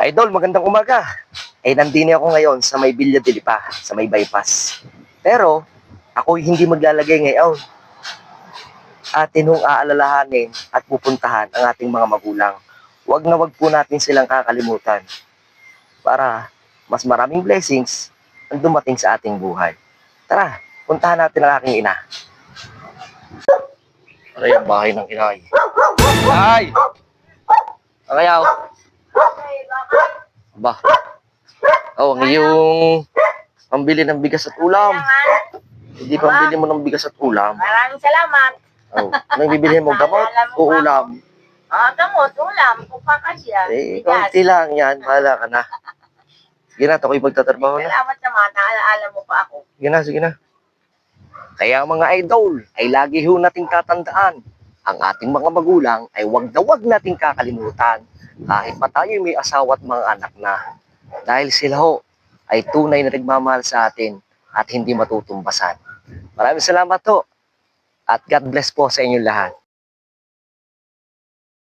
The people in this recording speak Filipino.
Idol, magandang umaga. Nandini ako ngayon sa may Villa de Lipa, sa may bypass. Pero, ako hindi maglalagay ngayon. Atin hong aalalahanin at pupuntahan ang ating mga magulang. Huwag na wag po natin silang kakalimutan para mas maraming blessings ang dumating sa ating buhay. Tara, puntahan natin ang aking ina. Aray ang bahay ng inay. Ay! Akayaw! Ba? Oh, ang iyong pambili ng bigas at ulam. Hindi pambili mo ng bigas at ulam. Maraming salamat. Oh, anong bibili mo? Gamot o ulam? Gamot, ulam, kupakasya. Konti lang yan. Bahala ka na. Sige na, ako'y magtatrabaho na. Salamat naman, naalaala mo pa ako. Sige na, sige na. Kaya mga idol, ay lagi ho nating tatandaan. Ang ating mga magulang ay wag na wag nating kakalimutan. Kahit pa tayo may asawa at mga anak na. Dahil sila ho ay tunay na nagmamahal sa atin at hindi matutumbasan. Maraming salamat ho. At God bless po sa inyong lahat.